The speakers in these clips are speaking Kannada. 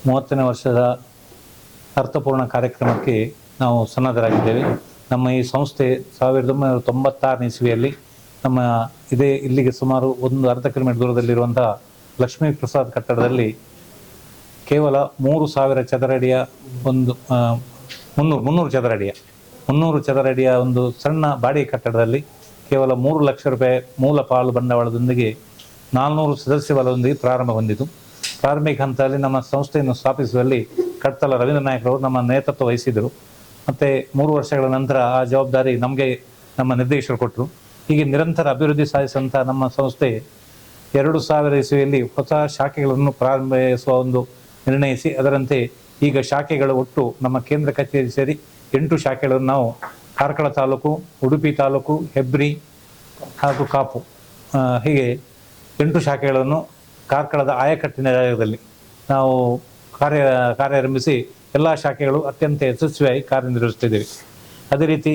30ನೇ ವರ್ಷದ ಅರ್ಥಪೂರ್ಣ ಕಾರ್ಯಕ್ರಮಕ್ಕೆ ನಾವು ಸನ್ನದ್ಧರಾಗಿದ್ದೇವೆ. ನಮ್ಮ ಈ ಸಂಸ್ಥೆ 1996ನೇ ಇಸ್ವಿಯಲ್ಲಿ ನಮ್ಮ ಇಲ್ಲಿಗೆ ಸುಮಾರು ಒಂದು ಅರ್ಧ ಕಿಲೋಮೀಟರ್ ದೂರದಲ್ಲಿರುವಂಥ ಲಕ್ಷ್ಮೀ ಪ್ರಸಾದ್ ಕಟ್ಟಡದಲ್ಲಿ ಕೇವಲ 3,000 ಚದರ ಅಡಿಯ ಒಂದು 300 ಚದರ ಅಡಿಯ ಒಂದು ಸಣ್ಣ ಬಾಡಿಗೆ ಕಟ್ಟಡದಲ್ಲಿ ಕೇವಲ 3 ಲಕ್ಷ ರೂಪಾಯಿ ಮೂಲ ಪಾಲು ಬಂಡವಾಳದೊಂದಿಗೆ 400 ಸದಸ್ಯ ಬಲದೊಂದಿಗೆ ಪ್ರಾರಂಭ ಹೊಂದಿತು. ಪ್ರಾರಂಭಿಕ ಹಂತದಲ್ಲಿ ನಮ್ಮ ಸಂಸ್ಥೆಯನ್ನು ಸ್ಥಾಪಿಸುವಲ್ಲಿ ಕಡ್ತಲ ರವೀಂದ್ರ ನಾಯಕರವರು ನಮ್ಮ ನೇತೃತ್ವ ವಹಿಸಿದರು. ಮತ್ತು 3 ವರ್ಷಗಳ ನಂತರ ಆ ಜವಾಬ್ದಾರಿ ನಮಗೆ ನಮ್ಮ ನಿರ್ದೇಶಕರು ಕೊಟ್ಟರು. ಹೀಗೆ ನಿರಂತರ ಅಭಿವೃದ್ಧಿ ಸಾಧಿಸಿದಂಥ ನಮ್ಮ ಸಂಸ್ಥೆ 2000 ಇಸ್ವಿಯಲ್ಲಿ ಹೊಸ ಶಾಖೆಗಳನ್ನು ಪ್ರಾರಂಭಿಸುವ ಒಂದು ನಿರ್ಣಯಿಸಿ ಅದರಂತೆ ಈಗ ಶಾಖೆಗಳು ಒಟ್ಟು ನಮ್ಮ ಕೇಂದ್ರ ಕಚೇರಿ ಸೇರಿ 8 ಶಾಖೆಗಳನ್ನು ನಾವು ಕಾರ್ಕಳ ತಾಲೂಕು, ಉಡುಪಿ ತಾಲೂಕು, ಹೆಬ್ರಿ ಹಾಗೂ ಕಾಪು ಹೀಗೆ 8 ಶಾಖೆಗಳನ್ನು ಕಾರ್ಕಳದ ಆಯಕಟ್ಟಿನ ಜಾಗದಲ್ಲಿ ನಾವು ಕಾರ್ಯಾರಂಭಿಸಿ ಎಲ್ಲ ಶಾಖೆಗಳು ಅತ್ಯಂತ ಯಶಸ್ವಿಯಾಗಿ ಕಾರ್ಯನಿರ್ವಹಿಸುತ್ತಿದ್ದೇವೆ. ಅದೇ ರೀತಿ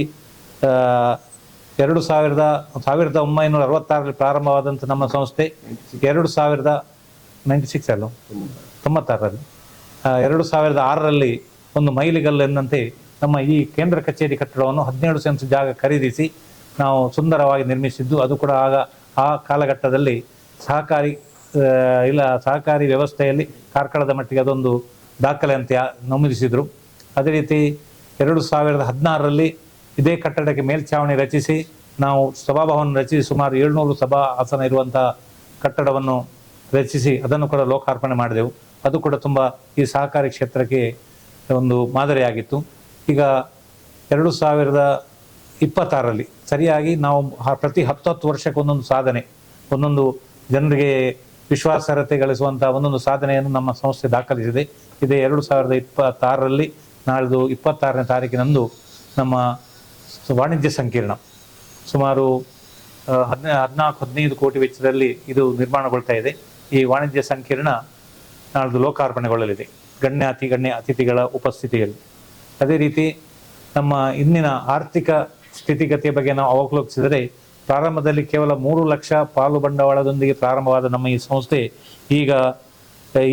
1966ರಲ್ಲಿ ಪ್ರಾರಂಭವಾದಂಥ ನಮ್ಮ ಸಂಸ್ಥೆ 2006ರಲ್ಲಿ ಒಂದು ಮೈಲಿಗಲ್ಲು ಎಂದಂತೆ ನಮ್ಮ ಈ ಕೇಂದ್ರ ಕಚೇರಿ ಕಟ್ಟಡವನ್ನು 17 ಸೆನ್ಸ್ ಜಾಗ ಖರೀದಿಸಿ ನಾವು ಸುಂದರವಾಗಿ ನಿರ್ಮಿಸಿದ್ದು. ಅದು ಕೂಡ ಆ ಕಾಲಘಟ್ಟದಲ್ಲಿ ಸಹಕಾರಿ ವ್ಯವಸ್ಥೆಯಲ್ಲಿ ಕಾರ್ಕಳದ ಮಟ್ಟಿಗೆ ಅದೊಂದು ದಾಖಲೆ ಅಂತ ನಮೂದಿಸಿದರು. ಅದೇ ರೀತಿ 2016ರಲ್ಲಿ ಇದೇ ಕಟ್ಟಡಕ್ಕೆ ಮೇಲ್ಛಾವಣಿ ರಚಿಸಿ ನಾವು ಸಭಾಭವನ ರಚಿಸಿ ಸುಮಾರು 700 ಸಭಾ ಆಸನ ಇರುವಂಥ ಕಟ್ಟಡವನ್ನು ರಚಿಸಿ ಅದನ್ನು ಕೂಡ ಲೋಕಾರ್ಪಣೆ ಮಾಡಿದೆವು. ಅದು ಕೂಡ ತುಂಬ ಈ ಸಹಕಾರಿ ಕ್ಷೇತ್ರಕ್ಕೆ ಒಂದು ಮಾದರಿಯಾಗಿತ್ತು. ಈಗ 2026ರಲ್ಲಿ ಸರಿಯಾಗಿ ನಾವು ಪ್ರತಿ 10 ವರ್ಷಕ್ಕೆ ಒಂದೊಂದು ಸಾಧನೆ, ಒಂದೊಂದು ಜನರಿಗೆ ವಿಶ್ವಾಸಾರ್ಹತೆ ಗಳಿಸುವಂಥ ಒಂದೊಂದು ಸಾಧನೆಯನ್ನು ನಮ್ಮ ಸಂಸ್ಥೆ ದಾಖಲಿಸಿದೆ. ಇದೇ 2026ರಲ್ಲಿ ನಾಳಿದ್ದು 26ನೇ ತಾರೀಕಿನಂದು ನಮ್ಮ ವಾಣಿಜ್ಯ ಸಂಕೀರ್ಣ ಸುಮಾರು 14-15 ಕೋಟಿ ವೆಚ್ಚದಲ್ಲಿ ಇದು ನಿರ್ಮಾಣಗೊಳ್ತಾ ಇದೆ. ಈ ವಾಣಿಜ್ಯ ಸಂಕೀರ್ಣ ನಾಳಿದ್ದು ಲೋಕಾರ್ಪಣೆಗೊಳ್ಳಲಿದೆ ಗಣ್ಯ ಅತಿಥಿಗಳ ಉಪಸ್ಥಿತಿಯಲ್ಲಿ. ಅದೇ ರೀತಿ ನಮ್ಮ ಇಂದಿನ ಆರ್ಥಿಕ ಸ್ಥಿತಿಗತಿಯ ಬಗ್ಗೆ ನಾವು ಅವಲೋಕಿಸಿದರೆ ಪ್ರಾರಂಭದಲ್ಲಿ ಕೇವಲ 3 ಲಕ್ಷ ಪಾಲು ಬಂಡವಾಳದೊಂದಿಗೆ ಪ್ರಾರಂಭವಾದ ನಮ್ಮ ಈ ಸಂಸ್ಥೆ ಈಗ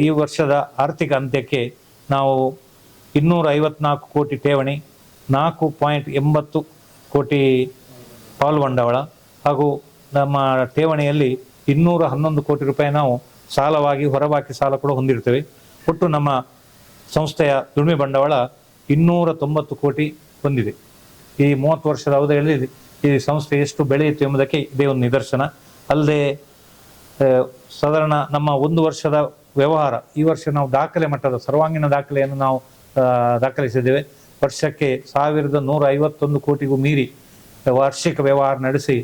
ಈ ವರ್ಷದ ಆರ್ಥಿಕ ಅಂತ್ಯಕ್ಕೆ ನಾವು 254 ಕೋಟಿ ಠೇವಣಿ, 4.80 ಕೋಟಿ ಪಾಲು ಬಂಡವಾಳ ಹಾಗೂ ನಮ್ಮ ಠೇವಣಿಯಲ್ಲಿ 211 ಕೋಟಿ ರೂಪಾಯಿ ನಾವು ಸಾಲವಾಗಿ ಹೊರಬಾಕಿ ಸಾಲ ಕೂಡ ಹೊಂದಿರ್ತೇವೆ. ಒಟ್ಟು ನಮ್ಮ ಸಂಸ್ಥೆಯ ದುಡಿಮೆ ಬಂಡವಾಳ 290 ಕೋಟಿ ಹೊಂದಿದೆ. ಈ 30 ವರ್ಷದ ಅವಧಿಯಲ್ಲಿ ಈ ಸಂಸ್ಥೆ ಎಷ್ಟು ಬೆಳೆಯಿತು ಎಂಬುದಕ್ಕೆ ಇದೇ ಒಂದು ನಿದರ್ಶನ. ಅಲ್ಲದೆ ಸಾಧಾರಣ ನಮ್ಮ 1 ವರ್ಷದ ವ್ಯವಹಾರ ಈ ವರ್ಷ ನಾವು ದಾಖಲೆ ಮಟ್ಟದ ಸರ್ವಾಂಗೀಣ ದಾಖಲೆಯನ್ನು ನಾವು ದಾಖಲಿಸಿದ್ದೇವೆ. ವರ್ಷಕ್ಕೆ 1,151 ಕೋಟಿಗೂ ಮೀರಿ ವಾರ್ಷಿಕ ವ್ಯವಹಾರ ನಡೆಸಿ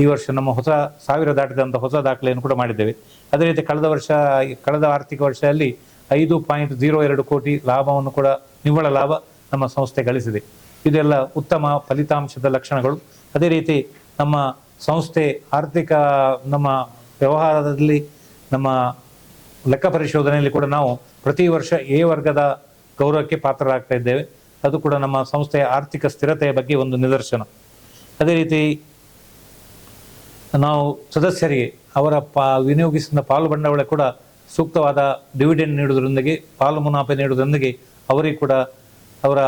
ಈ ವರ್ಷ ನಮ್ಮ 1,000 ದಾಟಿದಂಥ ಹೊಸ ದಾಖಲೆಯನ್ನು ಕೂಡ ಮಾಡಿದ್ದೇವೆ. ಅದೇ ರೀತಿ ಕಳೆದ ಆರ್ಥಿಕ ವರ್ಷದಲ್ಲಿ 5.02 ಕೋಟಿ ಲಾಭವನ್ನು ಕೂಡ ನಿವ್ವಳ ಲಾಭ ನಮ್ಮ ಸಂಸ್ಥೆ ಗಳಿಸಿದೆ. ಇದೆಲ್ಲ ಉತ್ತಮ ಫಲಿತಾಂಶದ ಲಕ್ಷಣಗಳು. ಅದೇ ರೀತಿ ನಮ್ಮ ಸಂಸ್ಥೆ ಆರ್ಥಿಕ ನಮ್ಮ ವ್ಯವಹಾರದಲ್ಲಿ ನಮ್ಮ ಲೆಕ್ಕ ಪರಿಶೋಧನೆಯಲ್ಲಿ ಕೂಡ ನಾವು ಪ್ರತಿ ವರ್ಷ ಎ ವರ್ಗದ ಗೌರವಕ್ಕೆ ಪಾತ್ರರಾಗ್ತಾ ಇದ್ದೇವೆ. ಅದು ಕೂಡ ನಮ್ಮ ಸಂಸ್ಥೆಯ ಆರ್ಥಿಕ ಸ್ಥಿರತೆಯ ಬಗ್ಗೆ ಒಂದು ನಿದರ್ಶನ. ಅದೇ ರೀತಿ ನಾವು ಸದಸ್ಯರಿಗೆ ಅವರ ವಿನಿಯೋಗಿಸಿದ ಪಾಲು ಬಂಡವಾಳ ಕೂಡ ಸೂಕ್ತವಾದ ಡಿವಿಡೆಂಡ್ ನೀಡುವುದರೊಂದಿಗೆ ಪಾಲು ಮುನಾಫೆ ನೀಡುವುದರೊಂದಿಗೆ ಅವರಿಗೆ ಕೂಡ ಅವರ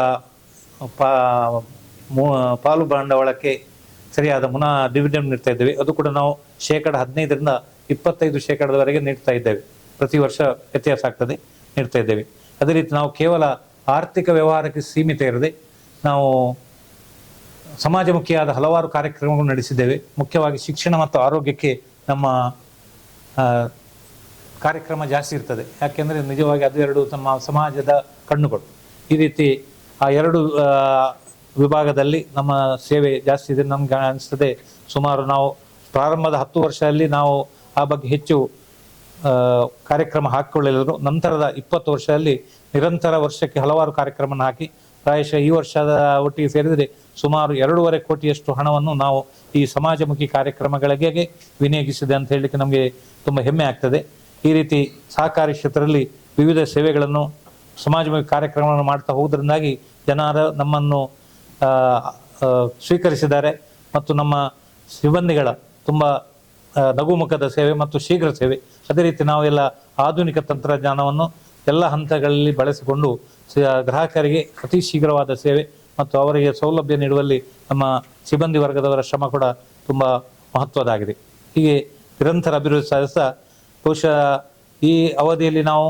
ಪಾಲು ಬಂಡವಾಳಕ್ಕೆ ಸರಿಯಾದ ಡಿವಿಡೆಂಡ್ ನೀಡ್ತಾ ಇದ್ದೇವೆ. ಅದು ಕೂಡ ನಾವು 15% 25% ನೀಡ್ತಾ ಇದ್ದೇವೆ. ಪ್ರತಿ ವರ್ಷ ವ್ಯತ್ಯಾಸ ಆಗ್ತದೆ, ನೀಡ್ತಾ ಇದ್ದೇವೆ. ಅದೇ ರೀತಿ ನಾವು ಕೇವಲ ಆರ್ಥಿಕ ವ್ಯವಹಾರಕ್ಕೆ ಸೀಮಿತ ಇರದೆ ನಾವು ಸಮಾಜಮುಖಿಯಾದ ಹಲವಾರು ಕಾರ್ಯಕ್ರಮಗಳು ನಡೆಸಿದ್ದೇವೆ. ಮುಖ್ಯವಾಗಿ ಶಿಕ್ಷಣ ಮತ್ತು ಆರೋಗ್ಯಕ್ಕೆ ನಮ್ಮ ಕಾರ್ಯಕ್ರಮ ಜಾಸ್ತಿ ಇರ್ತದೆ. ಯಾಕೆಂದರೆ ನಿಜವಾಗಿ ಅದು 2 ನಮ್ಮ ಸಮಾಜದ ಕಣ್ಣುಗಳು. ಈ ರೀತಿ ಆ 2 ವಿಭಾಗದಲ್ಲಿ ನಮ್ಮ ಸೇವೆ ಜಾಸ್ತಿ ಇದೆ. ನಮ್ಗೆ ಅನಿಸ್ತದೆ ಸುಮಾರು ನಾವು ಪ್ರಾರಂಭದ 10 ವರ್ಷದಲ್ಲಿ ನಾವು ಆ ಬಗ್ಗೆ ಹೆಚ್ಚು ಕಾರ್ಯಕ್ರಮ ಹಾಕಿಕೊಳ್ಳಲಿಲ್ಲ. ನಂತರದ 20 ವರ್ಷದಲ್ಲಿ ನಿರಂತರ ವರ್ಷಕ್ಕೆ ಹಲವಾರು ಕಾರ್ಯಕ್ರಮವನ್ನು ಹಾಕಿ ಪ್ರಾಯಶಃ ಈ ವರ್ಷದ ಒಟ್ಟಿಗೆ ಸೇರಿದರೆ ಸುಮಾರು 2.5 ಕೋಟಿಯಷ್ಟು ಹಣವನ್ನು ನಾವು ಈ ಸಮಾಜಮುಖಿ ಕಾರ್ಯಕ್ರಮಗಳಿಗೆ ವಿನಿಯೋಗಿಸಿದೆ ಅಂತ ಹೇಳಲಿಕ್ಕೆ ನಮಗೆ ತುಂಬ ಹೆಮ್ಮೆ ಆಗ್ತದೆ. ಈ ರೀತಿ ಸಹಕಾರಿ ಕ್ಷೇತ್ರದಲ್ಲಿ ವಿವಿಧ ಸೇವೆಗಳನ್ನು ಸಮಾಜಮುಖಿ ಕಾರ್ಯಕ್ರಮಗಳನ್ನು ಮಾಡ್ತಾ ಹೋಗೋದ್ರಿಂದಾಗಿ ಜನರು ನಮ್ಮನ್ನು ಸ್ವೀಕರಿಸಿದ್ದಾರೆ ಮತ್ತು ನಮ್ಮ ಸಿಬ್ಬಂದಿಗಳ ತುಂಬ ನಗುಮುಖದ ಸೇವೆ ಮತ್ತು ಶೀಘ್ರ ಸೇವೆ. ಅದೇ ರೀತಿ ನಾವೆಲ್ಲ ಆಧುನಿಕ ತಂತ್ರಜ್ಞಾನವನ್ನು ಎಲ್ಲ ಹಂತಗಳಲ್ಲಿ ಬಳಸಿಕೊಂಡು ಗ್ರಾಹಕರಿಗೆ ಅತಿ ಶೀಘ್ರವಾದ ಸೇವೆ ಮತ್ತು ಅವರಿಗೆ ಸೌಲಭ್ಯ ನೀಡುವಲ್ಲಿ ನಮ್ಮ ಸಿಬ್ಬಂದಿ ವರ್ಗದವರ ಶ್ರಮ ಕೂಡ ತುಂಬ ಮಹತ್ವದಾಗಿದೆ. ಹೀಗೆ ನಿರಂತರ ಅಭಿವೃದ್ಧಿ ಸಾಧಿಸ್ತಾ ಬಹುಶಃ ಈ ಅವಧಿಯಲ್ಲಿ ನಾವು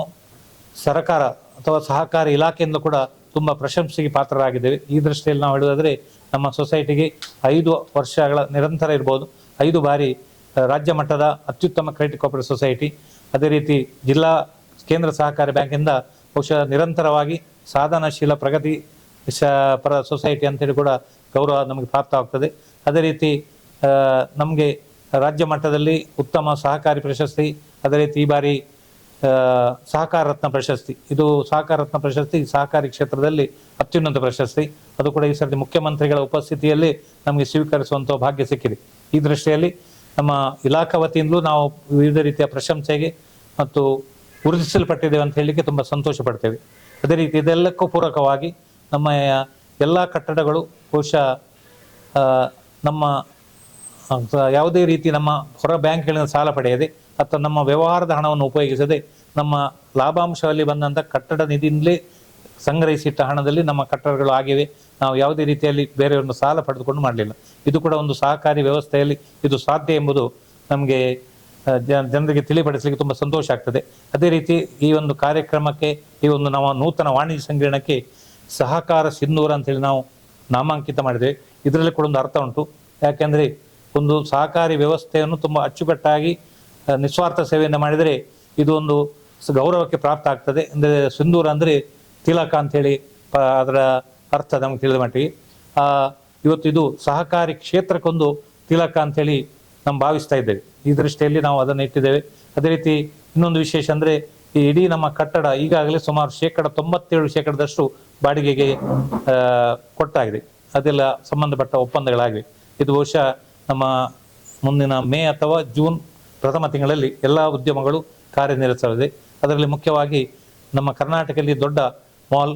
ಸರ್ಕಾರ ಅಥವಾ ಸಹಕಾರಿ ಇಲಾಖೆಯಿಂದ ಕೂಡ ತುಂಬ ಪ್ರಶಂಸೆಗೆ ಪಾತ್ರರಾಗಿದ್ದೇವೆ. ಈ ದೃಷ್ಟಿಯಲ್ಲಿ ನಾವು ಹೇಳುವುದಾದರೆ ನಮ್ಮ ಸೊಸೈಟಿಗೆ 5 ವರ್ಷಗಳ ನಿರಂತರ ಇರ್ಬೋದು, 5 ಬಾರಿ ರಾಜ್ಯ ಮಟ್ಟದ ಅತ್ಯುತ್ತಮ ಕ್ರೆಡಿಟ್ ಕೋಆಪರೇಟಿವ್ ಸೊಸೈಟಿ, ಅದೇ ರೀತಿ ಜಿಲ್ಲಾ ಕೇಂದ್ರ ಸಹಕಾರಿ ಬ್ಯಾಂಕಿಂದ ಬಹುಶಃ ನಿರಂತರವಾಗಿ ಸಾಧನಶೀಲ ಪ್ರಗತಿ ಪರ ಸೊಸೈಟಿ ಅಂತೇಳಿ ಕೂಡ ಗೌರವ ನಮಗೆ ಪ್ರಾಪ್ತವಾಗ್ತದೆ. ಅದೇ ರೀತಿ ನಮಗೆ ರಾಜ್ಯ ಮಟ್ಟದಲ್ಲಿ ಉತ್ತಮ ಸಹಕಾರಿ ಪ್ರಶಸ್ತಿ, ಅದೇ ರೀತಿ ಈ ಬಾರಿ ಸಹಕಾರ ರತ್ನ ಪ್ರಶಸ್ತಿ, ಇದು ಸಹಕಾರ ರತ್ನ ಪ್ರಶಸ್ತಿ ಸಹಕಾರಿ ಕ್ಷೇತ್ರದಲ್ಲಿ ಅತ್ಯುನ್ನತ ಪ್ರಶಸ್ತಿ, ಅದು ಕೂಡ ಈ ಸರ್ತಿ ಮುಖ್ಯಮಂತ್ರಿಗಳ ಉಪಸ್ಥಿತಿಯಲ್ಲಿ ನಮಗೆ ಸ್ವೀಕರಿಸುವಂಥ ಭಾಗ್ಯ ಸಿಕ್ಕಿದೆ. ಈ ದೃಷ್ಟಿಯಲ್ಲಿ ನಮ್ಮ ಇಲಾಖಾ ವತಿಯಿಂದಲೂ ನಾವು ವಿವಿಧ ರೀತಿಯ ಪ್ರಶಂಸೆಗೆ ಮತ್ತು ಗುರುತಿಸಲ್ಪಟ್ಟಿದ್ದೇವೆ ಅಂತ ಹೇಳಲಿಕ್ಕೆ ತುಂಬ ಸಂತೋಷ ಪಡ್ತೇವೆ. ಅದೇ ರೀತಿ ಇದೆಲ್ಲಕ್ಕೂ ಪೂರಕವಾಗಿ ನಮ್ಮ ಎಲ್ಲ ಕಟ್ಟಡಗಳು ಬಹುಶಃ ನಮ್ಮ ಯಾವುದೇ ರೀತಿ ನಮ್ಮ ಹೊರ ಬ್ಯಾಂಕ್ಗಳಿಂದ ಸಾಲ ಪಡೆಯದೆ ಅಥವಾ ನಮ್ಮ ವ್ಯವಹಾರದ ಹಣವನ್ನು ಉಪಯೋಗಿಸದೆ ನಮ್ಮ ಲಾಭಾಂಶದಲ್ಲಿ ಬಂದಂಥ ಕಟ್ಟಡ ನಿಧಿಯಿಂದಲೇ ಸಂಗ್ರಹಿಸಿಟ್ಟ ಹಣದಲ್ಲಿ ನಮ್ಮ ಕಟ್ಟಡಗಳು ಆಗಿವೆ. ನಾವು ಯಾವುದೇ ರೀತಿಯಲ್ಲಿ ಬೇರೆಯವರನ್ನು ಸಾಲ ಪಡೆದುಕೊಂಡು ಮಾಡಲಿಲ್ಲ. ಇದು ಕೂಡ ಒಂದು ಸಹಕಾರಿ ವ್ಯವಸ್ಥೆಯಲ್ಲಿ ಇದು ಸಾಧ್ಯ ಎಂಬುದು ನಮಗೆ ಜನರಿಗೆ ತಿಳಿಪಡಿಸಲಿಕ್ಕೆ ತುಂಬ ಸಂತೋಷ ಆಗ್ತದೆ. ಅದೇ ರೀತಿ ಈ ಒಂದು ಕಾರ್ಯಕ್ರಮಕ್ಕೆ, ಈ ಒಂದು ನಮ್ಮ ನೂತನ ವಾಣಿಜ್ಯ ಸಂಕಿರಣಕ್ಕೆ ಸಹಕಾರ ಸಿಂಧೂರ ಅಂತೇಳಿ ನಾವು ನಾಮಾಂಕಿತ ಮಾಡಿದ್ದೇವೆ. ಇದರಲ್ಲಿ ಕೂಡ ಒಂದು ಅರ್ಥ ಉಂಟು. ಯಾಕೆಂದರೆ ಒಂದು ಸಹಕಾರಿ ವ್ಯವಸ್ಥೆಯನ್ನು ತುಂಬ ಅಚ್ಚುಕಟ್ಟಾಗಿ ನಿಸ್ವಾರ್ಥ ಸೇವೆಯನ್ನು ಮಾಡಿದರೆ ಇದು ಒಂದು ಗೌರವಕ್ಕೆ ಪ್ರಾಪ್ತ ಆಗ್ತದೆ. ಅಂದರೆ ಸಿಂಧೂರ ಅಂದರೆ ತಿಲಕ ಅಂಥೇಳಿ ಅದರ ಅರ್ಥ ನಮಗೆ ತಿಳಿದ ಮಟ್ಟಿಗೆ ಇವತ್ತು ಇದು ಸಹಕಾರಿ ಕ್ಷೇತ್ರಕ್ಕೊಂದು ತಿಲಕ ಅಂಥೇಳಿ ನಾವು ಭಾವಿಸ್ತಾ ಇದ್ದೇವೆ. ಈ ದೃಷ್ಟಿಯಲ್ಲಿ ನಾವು ಅದನ್ನು ಇಟ್ಟಿದ್ದೇವೆ. ಅದೇ ರೀತಿ ಇನ್ನೊಂದು ವಿಶೇಷ ಅಂದರೆ ಈ ಇಡೀ ನಮ್ಮ ಕಟ್ಟಡ ಈಗಾಗಲೇ ಸುಮಾರು 97% ಬಾಡಿಗೆಗೆ ಕೊಟ್ಟಾಗಿದೆ. ಅದೆಲ್ಲ ಸಂಬಂಧಪಟ್ಟ ಒಪ್ಪಂದಗಳಾಗಿವೆ. ಇದು ಬಹುಶಃ ನಮ್ಮ ಮುಂದಿನ ಮೇ ಅಥವಾ ಜೂನ್ ಪ್ರಥಮ ತಿಂಗಳಲ್ಲಿ ಎಲ್ಲ ಉದ್ಯಮಗಳು ಕಾರ್ಯನಿರ್ವಹಿಸಲಿದೆ. ಅದರಲ್ಲಿ ಮುಖ್ಯವಾಗಿ ನಮ್ಮ ಕರ್ನಾಟಕದಲ್ಲಿ ದೊಡ್ಡ ಮಾಲ್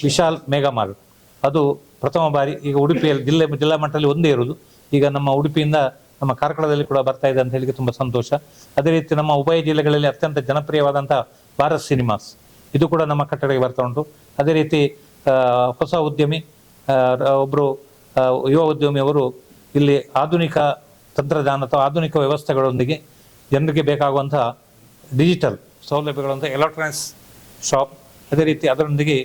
ವಿಶಾಲ್ ಮೆಗಾ ಮಾರ್ಟ್, ಅದು ಪ್ರಥಮ ಬಾರಿ ಈಗ ಉಡುಪಿಯಲ್ಲಿ ಜಿಲ್ಲಾ ಮಟ್ಟದಲ್ಲಿ ಒಂದೇ ಇರುವುದು. ಈಗ ನಮ್ಮ ಉಡುಪಿಯಿಂದ ನಮ್ಮ ಕಾರ್ಕಳದಲ್ಲಿ ಕೂಡ ಬರ್ತಾ ಇದೆ ಅಂತ ಹೇಳಿಕ್ಕೆ ತುಂಬ ಸಂತೋಷ. ಅದೇ ರೀತಿ ನಮ್ಮ ಉಭಯ ಜಿಲ್ಲೆಗಳಲ್ಲಿ ಅತ್ಯಂತ ಜನಪ್ರಿಯವಾದಂಥ ಭಾರತ್ ಸಿನಿಮಾಸ್, ಇದು ಕೂಡ ನಮ್ಮ ಕಟ್ಟಡಕ್ಕೆ ಬರ್ತಾ ಉಂಟು. ಅದೇ ರೀತಿ ಹೊಸ ಉದ್ಯಮಿ ಒಬ್ಬರು ಯುವ ಉದ್ಯಮಿಯವರು ಇಲ್ಲಿ ಆಧುನಿಕ ತಂತ್ರಜ್ಞಾನ ಅಥವಾ ಆಧುನಿಕ ವ್ಯವಸ್ಥೆಗಳೊಂದಿಗೆ ಜನರಿಗೆ ಬೇಕಾಗುವಂತಹ ಡಿಜಿಟಲ್ ಸೌಲಭ್ಯಗಳಂಥ ಎಲೆಕ್ಟ್ರಾನಿಕ್ಸ್ ಶಾಪ್, ಅದೇ ರೀತಿ ಅದರೊಂದಿಗೆ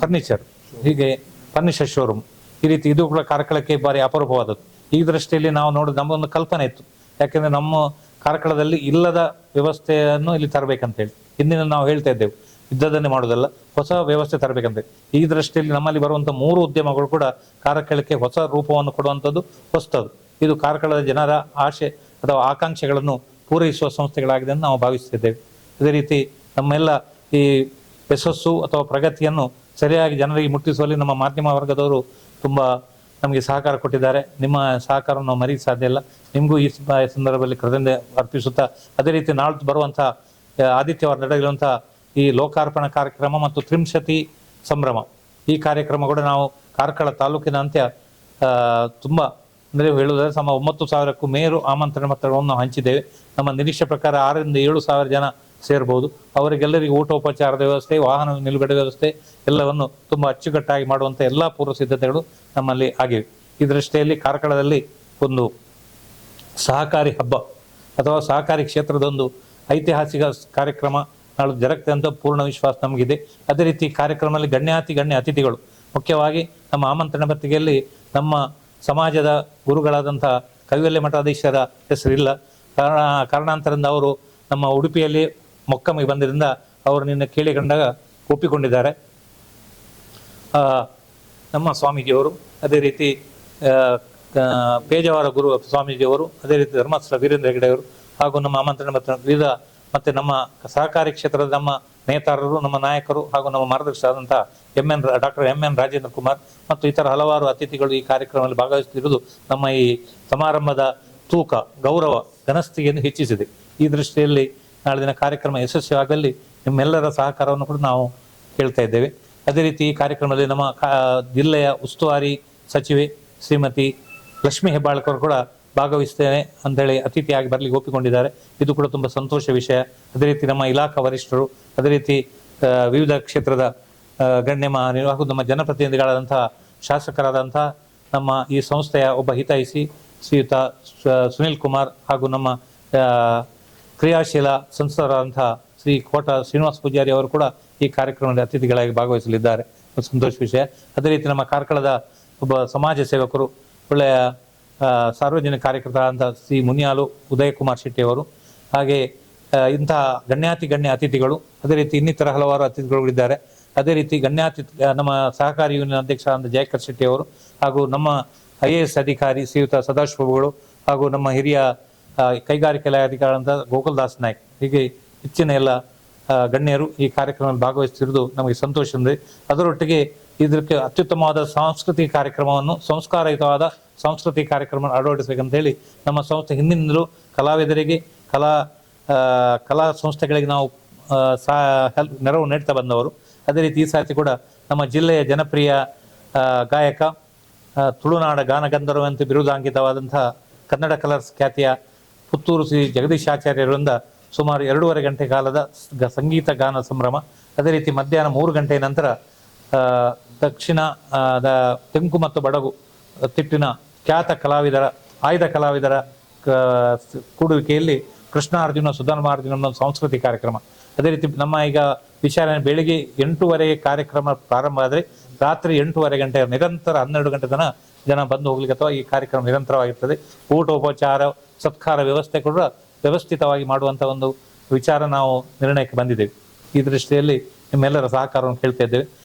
ಫರ್ನಿಚರ್, ಹೀಗೆ ಫರ್ನಿಚರ್ ಶೋರೂಮ್, ಈ ರೀತಿ ಇದು ಕೂಡ ಕಾರ್ಕಳಕ್ಕೆ ಭಾರಿ ಅಪರೂಪವಾದದ್ದು. ಈ ದೃಷ್ಟಿಯಲ್ಲಿ ನಾವು ನೋಡಿದ ನಮಗೊಂದು ಕಲ್ಪನೆ ಇತ್ತು. ಯಾಕೆಂದರೆ ನಮ್ಮ ಕಾರ್ಕಳದಲ್ಲಿ ಇಲ್ಲದ ವ್ಯವಸ್ಥೆಯನ್ನು ಇಲ್ಲಿ ತರಬೇಕಂತೇಳಿ ಹಿಂದಿನ ನಾವು ಹೇಳ್ತಾ ಇದ್ದೆವು, ಇದ್ದದನ್ನೇ ಮಾಡೋದಲ್ಲ, ಹೊಸ ವ್ಯವಸ್ಥೆ ತರಬೇಕಂತೇಳಿ. ಈ ದೃಷ್ಟಿಯಲ್ಲಿ ನಮ್ಮಲ್ಲಿ ಬರುವಂಥ 3 ಉದ್ಯಮಗಳು ಕೂಡ ಕಾರ್ಕಳಕ್ಕೆ ಹೊಸ ರೂಪವನ್ನು ಕೊಡುವಂಥದ್ದು ಹೊಸದು. ಇದು ಕಾರ್ಕಳದ ಜನರ ಆಶೆ ಅಥವಾ ಆಕಾಂಕ್ಷೆಗಳನ್ನು ಪೂರೈಸುವ ಸಂಸ್ಥೆಗಳಾಗಿದೆ ಎಂದು ನಾವು ಭಾವಿಸ್ತಿದ್ದೇವೆ. ಅದೇ ರೀತಿ ನಮ್ಮೆಲ್ಲ ಈ ಯಶಸ್ಸು ಅಥವಾ ಪ್ರಗತಿಯನ್ನು ಸರಿಯಾಗಿ ಜನರಿಗೆ ಮುಟ್ಟಿಸುವಲ್ಲಿ ನಮ್ಮ ಮಾಧ್ಯಮ ವರ್ಗದವರು ತುಂಬ ನಮಗೆ ಸಹಕಾರ ಕೊಟ್ಟಿದ್ದಾರೆ. ನಿಮ್ಮ ಸಹಕಾರವನ್ನು ನಾವು ಮರೆಯಲು ಸಾಧ್ಯ ಇಲ್ಲ. ನಿಮಗೂ ಈ ಸಂದರ್ಭದಲ್ಲಿ ಕೃತಜ್ಞತೆ ಅರ್ಪಿಸುತ್ತಾ, ಅದೇ ರೀತಿ ನಾಳೆ ಬರುವಂಥ ಆದಿತ್ಯವಾರ ನಡೆಯುವಂಥ ಈ ಲೋಕಾರ್ಪಣಾ ಕಾರ್ಯಕ್ರಮ ಮತ್ತು ತ್ರಿಂಶತಿ ಸಂಭ್ರಮ, ಈ ಕಾರ್ಯಕ್ರಮ ಕೂಡ ನಾವು ಕಾರ್ಕಳ ತಾಲೂಕಿನಾದ್ಯಂತ ತುಂಬ ಅಂದರೆ ಹೇಳುವುದಾದರೆ 9,000ಕ್ಕೂ ಮೇರು ಆಮಂತ್ರಣ ಪತ್ರಗಳನ್ನು ನಾವು ಹಂಚಿದ್ದೇವೆ. ನಮ್ಮ ನಿರೀಕ್ಷೆ ಪ್ರಕಾರ 6,000 ರಿಂದ 7,000 ಜನ ಸೇರ್ಬೋದು. ಅವರಿಗೆಲ್ಲರಿಗೂ ಊಟೋಪಚಾರದ ವ್ಯವಸ್ಥೆ, ವಾಹನ ನಿಲುಗಡೆ ವ್ಯವಸ್ಥೆ ಎಲ್ಲವನ್ನು ತುಂಬ ಅಚ್ಚುಕಟ್ಟಾಗಿ ಮಾಡುವಂಥ ಎಲ್ಲ ಪೂರ್ವ ಸಿದ್ಧತೆಗಳು ನಮ್ಮಲ್ಲಿ ಆಗಿವೆ. ಈ ದೃಷ್ಟಿಯಲ್ಲಿ ಕಾರ್ಕಳದಲ್ಲಿ ಒಂದು ಸಹಕಾರಿ ಹಬ್ಬ ಅಥವಾ ಸಹಕಾರಿ ಕ್ಷೇತ್ರದೊಂದು ಐತಿಹಾಸಿಕ ಕಾರ್ಯಕ್ರಮ ನಾಳೆ ಜರುಗುತ್ತೆ ಅಂತ ಪೂರ್ಣ ವಿಶ್ವಾಸ ನಮಗಿದೆ. ಅದೇ ರೀತಿ ಕಾರ್ಯಕ್ರಮದಲ್ಲಿ ಗಣ್ಯ ಅತಿಥಿಗಳು, ಮುಖ್ಯವಾಗಿ ನಮ್ಮ ಆಮಂತ್ರಣ ಪತ್ರಿಕೆಯಲ್ಲಿ ನಮ್ಮ ಸಮಾಜದ ಗುರುಗಳಾದಂಥ ಕೈವಲ್ಯ ಮಠಾಧೀಶರ ಹೆಸರಿಲ್ಲ. ಕಾರಣಾಂತರದಿಂದ ಅವರು ನಮ್ಮ ಉಡುಪಿಯಲ್ಲಿ ಮೊಕ್ಕಮಿಗೆ ಬಂದಿದ್ದರಿಂದ ಅವರು ನಿನ್ನೆ ಕೇಳಿಕೊಂಡಾಗ ಒಪ್ಪಿಕೊಂಡಿದ್ದಾರೆ. ನಮ್ಮ ಸ್ವಾಮೀಜಿಯವರು, ಅದೇ ರೀತಿ ಪೇಜಾವರ ಗುರು ಸ್ವಾಮೀಜಿಯವರು, ಅದೇ ರೀತಿ ಧರ್ಮಸ್ಥಳ ವೀರೇಂದ್ರ ಹೆಗಡೆಯವರು ಹಾಗೂ ನಮ್ಮ ಆಮಂತ್ರಣ ವಿವಿಧ ಮತ್ತು ನಮ್ಮ ಸಹಕಾರಿ ಕ್ಷೇತ್ರದ ನಮ್ಮ ನೇತಾರರು, ನಮ್ಮ ನಾಯಕರು ಹಾಗೂ ನಮ್ಮ ಮಾರ್ಗದರ್ಶಕರಾದಂಥ ಡಾಕ್ಟರ್ ಎಂ.ಎನ್. ರಾಜೇಂದ್ರ ಕುಮಾರ್ ಮತ್ತು ಇತರ ಹಲವಾರು ಅತಿಥಿಗಳು ಈ ಕಾರ್ಯಕ್ರಮದಲ್ಲಿ ಭಾಗವಹಿಸುತ್ತಿರುವುದು ನಮ್ಮ ಈ ಸಮಾರಂಭದ ತೂಕ, ಗೌರವ, ಘನಸ್ಥಿತಿಯನ್ನು ಹೆಚ್ಚಿಸಿದೆ. ಈ ದೃಷ್ಟಿಯಲ್ಲಿ ನಾಳೆ ದಿನ ಕಾರ್ಯಕ್ರಮ ಯಶಸ್ವಿಯಾಗಲಿ ನಿಮ್ಮೆಲ್ಲರ ಸಹಕಾರವನ್ನು ಕೂಡ ನಾವು ಕೇಳ್ತಾ ಇದ್ದೇವೆ. ಅದೇ ರೀತಿ ಈ ಕಾರ್ಯಕ್ರಮದಲ್ಲಿ ನಮ್ಮ ಜಿಲ್ಲೆಯ ಉಸ್ತುವಾರಿ ಸಚಿವೆ ಶ್ರೀಮತಿ ಲಕ್ಷ್ಮೀ ಹೆಬ್ಬಾಳ್ಕರ್ ಕೂಡ ಭಾಗವಹಿಸ್ತೇನೆ ಅಂತೇಳಿ ಅತಿಥಿಯಾಗಿ ಬರಲಿಕ್ಕೆ ಒಪ್ಪಿಕೊಂಡಿದ್ದಾರೆ. ಇದು ಕೂಡ ತುಂಬ ಸಂತೋಷ ವಿಷಯ. ಅದೇ ರೀತಿ ನಮ್ಮ ಇಲಾಖಾ ವರಿಷ್ಠರು, ಅದೇ ರೀತಿ ವಿವಿಧ ಕ್ಷೇತ್ರದ ಗಣ್ಯಮಾನ್ಯರು ಹಾಗೂ ನಮ್ಮ ಜನಪ್ರತಿನಿಧಿಗಳಾದಂತಹ ಶಾಸಕರಾದಂಥ ನಮ್ಮ ಈ ಸಂಸ್ಥೆಯ ಒಬ್ಬ ಹಿತೈಷಿ ಶ್ರೀಯುತ ಸುನಿಲ್ ಕುಮಾರ್ ಹಾಗೂ ನಮ್ಮ ಕ್ರಿಯಾಶೀಲ ಸಂಸ್ಥರಾದಂತಹ ಶ್ರೀ ಕೋಟ ಶ್ರೀನಿವಾಸ ಪೂಜಾರಿ ಅವರು ಕೂಡ ಈ ಕಾರ್ಯಕ್ರಮದಲ್ಲಿ ಅತಿಥಿಗಳಾಗಿ ಭಾಗವಹಿಸಲಿದ್ದಾರೆ. ಸಂತೋಷ ವಿಷಯ. ಅದೇ ರೀತಿ ನಮ್ಮ ಕಾರ್ಕಳದ ಒಬ್ಬ ಸಮಾಜ ಸೇವಕರು, ಒಳ್ಳೆಯ ಸಾರ್ವಜನಿಕ ಕಾರ್ಯಕರ್ತರಾದಂಥ ಶ್ರೀ ಮುನಿಯಾಲು ಉದಯ್ ಕುಮಾರ್ ಶೆಟ್ಟಿ ಅವರು, ಹಾಗೆ ಇಂತಹ ಗಣ್ಯ ಅತಿಥಿಗಳು, ಅದೇ ರೀತಿ ಇನ್ನಿತರ ಹಲವಾರು ಅತಿಥಿಗಳಿದ್ದಾರೆ. ಅದೇ ರೀತಿ ನಮ್ಮ ಸಹಕಾರಿ ಯೂನಿಯನ್ ಅಧ್ಯಕ್ಷರಾದ ಜಯಕರ್ ಶೆಟ್ಟಿ ಅವರು ಹಾಗೂ ನಮ್ಮ IAS ಅಧಿಕಾರಿ ಶ್ರೀಯುತ ಸದಾಶಿವಗಳು ಹಾಗೂ ನಮ್ಮ ಹಿರಿಯ ಕೈಗಾರಿಕೆ ಅಧಿಕಾರಿಗಳಾದ ಗೋಕುಲ್ದಾಸ್ ನಾಯ್ಕ್, ಹೀಗೆ ಹೆಚ್ಚಿನ ಎಲ್ಲ ಗಣ್ಯರು ಈ ಕಾರ್ಯಕ್ರಮದಲ್ಲಿ ಭಾಗವಹಿಸುತ್ತಿರುವುದು ನಮಗೆ ಸಂತೋಷ ಇದೆ. ಅದರೊಟ್ಟಿಗೆ ಇದಕ್ಕೆ ಅತ್ಯುತ್ತಮವಾದ ಸಾಂಸ್ಕೃತಿಕ ಕಾರ್ಯಕ್ರಮವನ್ನು, ಸಂಸ್ಕಾರಯುತವಾದ ಸಾಂಸ್ಕೃತಿಕ ಕಾರ್ಯಕ್ರಮ ಅಳವಡಿಸಬೇಕಂತ ಹೇಳಿ ನಮ್ಮ ಸಂಸ್ಥೆ ಹಿಂದಿನಿಂದಲೂ ಕಲಾವಿದರಿಗೆ, ಕಲಾ ಸಂಸ್ಥೆಗಳಿಗೆ ನಾವು ನೆರವು ನೀಡ್ತಾ ಬಂದವರು. ಅದೇ ರೀತಿ ಈ ಸಾರಿ ಕೂಡ ನಮ್ಮ ಜಿಲ್ಲೆಯ ಜನಪ್ರಿಯ ಗಾಯಕ, ತುಳುನಾಡ ಗಾನಗಂಧರ್ವ ಅಂತ ಬಿರುದಾಂಕಿತವಾದಂತಹ ಕನ್ನಡ ಕಲರ್ಸ್ ಖ್ಯಾತಿಯ ಪುತ್ತೂರು ಶ್ರೀ ಜಗದೀಶ್ ಆಚಾರ್ಯರಿಂದ ಸುಮಾರು 2.5 ಗಂಟೆ ಕಾಲದ ಸಂಗೀತ ಗಾನ ಸಂಭ್ರಮ. ಅದೇ ರೀತಿ ಮಧ್ಯಾಹ್ನ 3 ಗಂಟೆಯ ನಂತರ ದಕ್ಷಿಣದ ತೆಂಕು ಮತ್ತು ಬಡಗು ತಿಟ್ಟಿನ ಖ್ಯಾತ ಕಲಾವಿದರ, ಆಯ್ದ ಕಲಾವಿದರ ಕೂಡುವಿಕೆಯಲ್ಲಿ ಕೃಷ್ಣಾರ್ಜುನ ಸುಧರ್ಮಾರ್ಜುನ ಅನ್ನೋ ಸಾಂಸ್ಕೃತಿಕ ಕಾರ್ಯಕ್ರಮ. ಅದೇ ರೀತಿ ನಮ್ಮ ಈಗ ವಿಚಾರಣೆ ಬೆಳಿಗ್ಗೆ 8:30 ಕಾರ್ಯಕ್ರಮ ಪ್ರಾರಂಭ ಆದರೆ ರಾತ್ರಿ 8:30 ಗಂಟೆ ನಿರಂತರ 12 ಗಂಟೆ ತನಕ ಜನ ಬಂದು ಹೋಗ್ಲಿಕ್ಕೆ ಅಥವಾ ಈ ಕಾರ್ಯಕ್ರಮ ನಿರಂತರವಾಗಿರ್ತದೆ. ಊಟೋಪಚಾರ ಸತ್ಕಾರ ವ್ಯವಸ್ಥೆ ಕೂಡ ವ್ಯವಸ್ಥಿತವಾಗಿ ಮಾಡುವಂಥ ಒಂದು ವಿಚಾರ ನಾವು ನಿರ್ಣಯಕ್ಕೆ ಬಂದಿದ್ದೇವೆ. ಈ ದೃಷ್ಟಿಯಲ್ಲಿ ನಿಮ್ಮೆಲ್ಲರ ಸಹಕಾರವನ್ನು ಕೇಳ್ತಾ ಇದ್ದೇವೆ.